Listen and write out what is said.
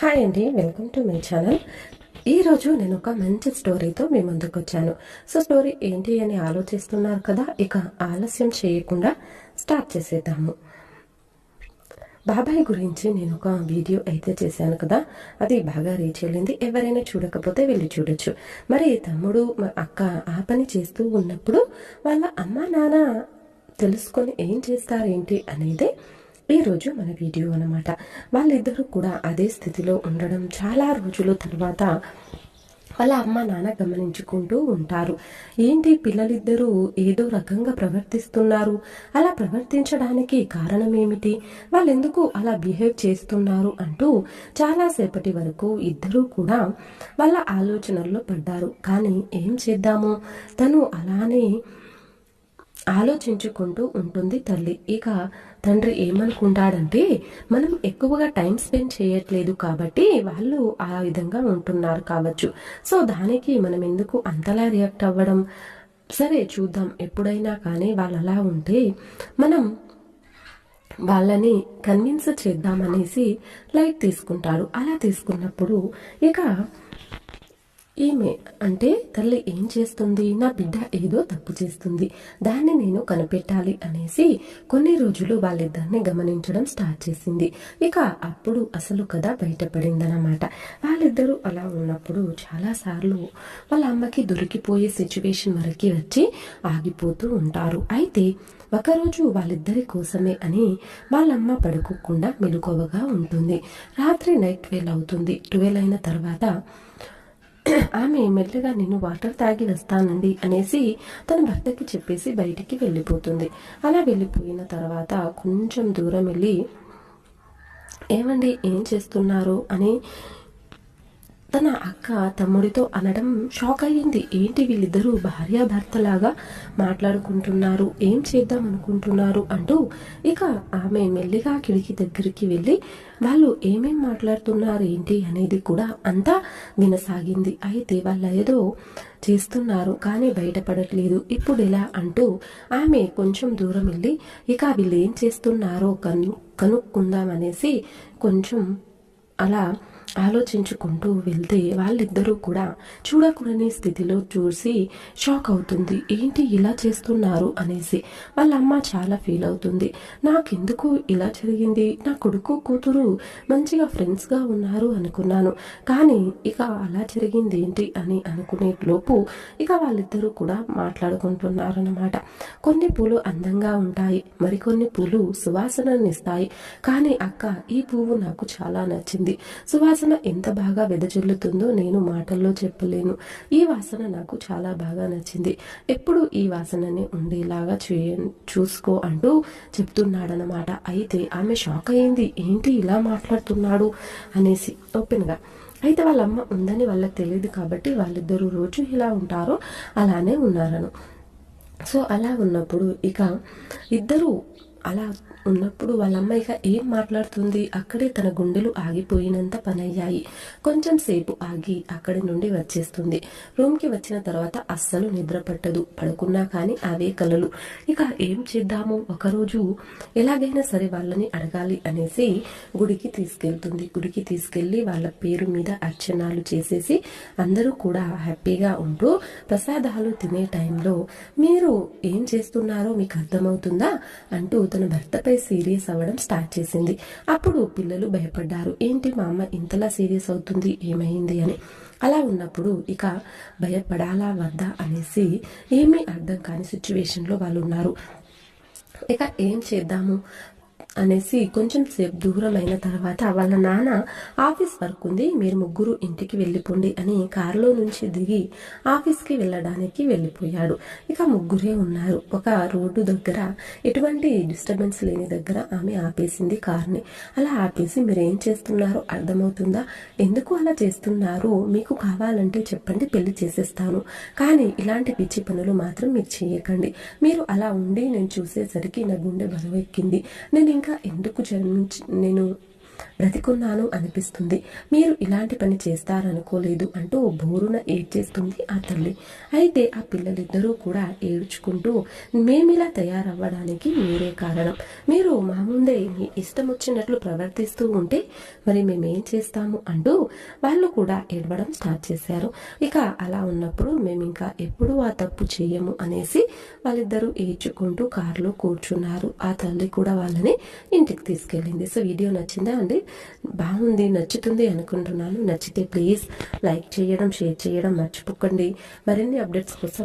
Hi అండి, welcome to my channel. ఈరోజు నేను ఒక మంచి స్టోరీతో మీ ముందుకు వచ్చాను. సో స్టోరీ ఏంటి అని ఆలోచిస్తున్నారు కదా, ఇక ఆలస్యం చేయకుండా స్టార్ట్ చేసేద్దాము. బాబాయ్ గురించి నేను ఒక వీడియో అయితే చేశాను కదా, అది బాగా రీచ్ వెళ్ళింది. ఎవరైనా చూడకపోతే వెళ్ళి చూడొచ్చు. మరి తమ్ముడు అక్క ఆ పని చేస్తూ ఉన్నప్పుడు వాళ్ళ అమ్మ నాన్న తెలుసుకొని ఏం చేస్తారేంటి అనేది ఈరోజు మన వీడియో అనమాట. వాళ్ళిద్దరూ కూడా అదే స్థితిలో ఉండడం చాలా రోజుల తర్వాత వాళ్ళ అమ్మ నాన్న గమనించుకుంటూ ఉంటారు. ఏంటి పిల్లలిద్దరూ ఏదో రకంగా ప్రవర్తిస్తున్నారు, అలా ప్రవర్తించడానికి కారణం ఏమిటి, వాళ్ళెందుకు అలా బిహేవ్ చేస్తున్నారు అంటూ చాలాసేపటి వరకు ఇద్దరూ కూడా వాళ్ళ ఆలోచనల్లో పడ్డారు. కానీ ఏం చేద్దాము, తను అలానే ఆలోచించుకుంటూ ఉంటుంది తల్లి. ఇక తండ్రి ఏమనుకుంటాడంటే, మనం ఎక్కువగా టైం స్పెండ్ చేయట్లేదు కాబట్టి వాళ్ళు ఆ విధంగా ఉంటున్నారు కావచ్చు, సో దానికి మనం ఎందుకు అంతలా రియాక్ట్ అవ్వడం, సరే చూద్దాం, ఎప్పుడైనా కానీ వాళ్ళు అలా ఉంటే మనం వాళ్ళని కన్విన్స్ చేద్దామనేసి లైట్ తీసుకుంటారు. అలా తీసుకున్నప్పుడు ఇక ఈమె అంటే తల్లి ఏం చేస్తుంది, నా బిడ్డ ఏదో తప్పు చేస్తుంది, దాన్ని నేను కనిపెట్టాలి అనేసి కొన్ని రోజులు వాళ్ళిద్దరిని గమనించడం స్టార్ట్ చేసింది. ఇక అప్పుడు అసలు కథ బయటపడిందనమాట. వాళ్ళిద్దరూ అలా ఉన్నప్పుడు చాలాసార్లు వాళ్ళ అమ్మకి దొరికిపోయే సిచ్యువేషన్ వరకు వచ్చి ఆగిపోతూ ఉంటారు. అయితే ఒకరోజు వాళ్ళిద్దరి కోసమే అని వాళ్ళమ్మ పడుకోకుండా మెలకువగా ఉంటుంది. రాత్రి నైట్ 12 అవుతుంది. 12 అయిన తర్వాత ఆమె మెల్లగా నేను వాటర్ తాగి వస్తానండి అనేసి తన భర్తకి చెప్పేసి బయటికి వెళ్ళిపోతుంది. అలా వెళ్ళిపోయిన తర్వాత కొంచెం దూరం వెళ్ళి, ఏమండి ఏం చేస్తున్నారు అని తన అక్క తమ్ముడితో అనడం షాక్ అయ్యింది. ఏంటి వీళ్ళిద్దరూ భార్యాభర్తలాగా మాట్లాడుకుంటున్నారు, ఏం చేద్దాం అనుకుంటున్నారు అంటూ ఇక ఆమె మెల్లిగా కిటికీ దగ్గరికి వెళ్ళి వాళ్ళు ఏమేం మాట్లాడుతున్నారు ఏంటి అనేది కూడా అంతా వినసాగింది. అయితే వాళ్ళు ఏదో చేస్తున్నారు కానీ బయటపడట్లేదు, ఇప్పుడు ఎలా అంటూ ఆమె కొంచెం దూరం వెళ్ళి ఇక వీళ్ళు ఏం చేస్తున్నారో కనుక్కుందామనేసి కొంచెం అలా ఆలోచించుకుంటూ వెళ్తే వాళ్ళిద్దరూ కూడా చూడకూడని స్థితిలో చూసి షాక్ అవుతుంది. ఏంటి ఇలా చేస్తున్నారు అనేసి వాళ్ళ అమ్మ చాలా ఫీల్ అవుతుంది. నాకెందుకు ఇలా జరిగింది, నా కొడుకు కూతురు మంచిగా ఫ్రెండ్స్గా ఉన్నారు అనుకున్నాను, కానీ ఇక అలా జరిగింది ఏంటి అని అనుకునే లోపు ఇక వాళ్ళిద్దరూ కూడా మాట్లాడుకుంటున్నారన్నమాట. కొన్ని పూలు అందంగా ఉంటాయి, మరికొన్ని పూలు సువాసననిస్తాయి, కానీ అక్క ఈ పువ్వు నాకు చాలా నచ్చింది, సువాసన ఎంత బాగా వెదజల్లుతుందో నేను మాటల్లో చెప్పలేను, ఈ వాసన నాకు చాలా బాగా నచ్చింది, ఎప్పుడు ఈ వాసనని ఉండేలాగా చూసుకో అంటూ చెప్తున్నాడనమాట. అయితే ఆమె షాక్ అయింది, ఏంటి ఇలా మాట్లాడుతున్నాడు అనేసి ఓపెన్గా. అయితే వాళ్ళ అమ్మ ఉందని వాళ్ళకి తెలియదు కాబట్టి వాళ్ళిద్దరూ రోజు ఇలా ఉంటారో అలానే ఉన్నారను. సో అలా ఉన్నప్పుడు ఇక ఇద్దరు అలా ఉన్నప్పుడు వాళ్ళ అమ్మ ఇక ఏం మాట్లాడుతుంది, అక్కడే తన గుండెలు ఆగిపోయినంత పని అయ్యాయి. కొంచెం సేపు ఆగి అక్కడి నుండి వచ్చేస్తుంది. రూమ్కి వచ్చిన తర్వాత అస్సలు నిద్ర పట్టదు, పడుకున్నా కానీ అవే కలలు. ఇక ఏం చేద్దాము, ఒకరోజు ఎలాగైనా సరే వాళ్ళని అడగాలి అనేసి గుడికి తీసుకెళ్తుంది. గుడికి తీసుకెళ్లి వాళ్ళ పేరు మీద అర్చనాలు చేసేసి అందరూ కూడా హ్యాపీగా ఉంటూ ప్రసాదాలు తినే టైంలో మీరు ఏం చేస్తున్నారో మీకు అర్థమవుతుందా అంటూ తన భర్తపై సీరియస్ అవ్వడం స్టార్ట్ చేసింది. అప్పుడు పిల్లలు భయపడ్డారు, ఏంటి మా అమ్మ ఇంతలా సీరియస్ అవుతుంది, ఏమైంది అని. అలా ఉన్నప్పుడు ఇక భయపడాలా వద్దా అనేసి ఏమీ అర్థం కాని సిచ్యువేషన్లో వాళ్ళు ఉన్నారు. ఇక ఏం చేద్దాము అనేసి కొంచెం సేపు దూరం అయిన తర్వాత వాళ్ళ నాన్న ఆఫీస్ వర్క్ ఉంది, మీరు ముగ్గురు ఇంటికి వెళ్ళిపోండి అని కారులో నుంచి దిగి ఆఫీస్కి వెళ్ళడానికి వెళ్ళిపోయాడు. ఇక ముగ్గురే ఉన్నారు. ఒక రోడ్డు దగ్గర ఎటువంటి డిస్టర్బెన్స్ లేని దగ్గర ఆమె ఆపేసింది కార్ని. అలా ఆపేసి మీరు ఏం చేస్తున్నారో అర్థమవుతుందా, ఎందుకు అలా చేస్తున్నారు, మీకు కావాలంటే చెప్పండి పెళ్లి చేసేస్తాను, కానీ ఇలాంటి పిచ్చి పనులు మాత్రం మీరు చేయకండి, మీరు అలా ఉండి నేను చూసేసరికి నా గుండె బరువెక్కింది, నేను ఇంకా ఎందుకు నేను బ్రతికున్నాను అనిపిస్తుంది, మీరు ఇలాంటి పని చేస్తారనుకోలేదు అంటూ బోరున ఏడ్చేస్తుంది ఆ తల్లి. అయితే ఆ పిల్లలిద్దరూ కూడా ఏడ్చుకుంటూ, మేమిలా తయారవ్వడానికి మీరే కారణం, మీరు మా ముందే మీ ఇష్టం వచ్చినట్లు ప్రవర్తిస్తూ ఉంటే మరి మేమేం చేస్తాము అంటూ వాళ్ళు కూడా ఏడవడం స్టార్ట్ చేశారు. ఇక అలా ఉన్నప్పుడు మేము ఇంకా ఎప్పుడూ ఆ తప్పు చేయము అనేసి వాళ్ళిద్దరూ ఏడ్చుకుంటూ కారులో కూర్చున్నారు. ఆ తల్లి కూడా వాళ్ళని ఇంటికి తీసుకెళ్ళింది. సో వీడియో నచ్చిందా అండి? బాగుంది, నచ్చుతుంది అనుకుంటున్నాను. నచ్చితే ప్లీజ్ లైక్ చేయడం, షేర్ చేయడం మర్చిపోకండి. మరిన్ని అప్డేట్స్ కోసం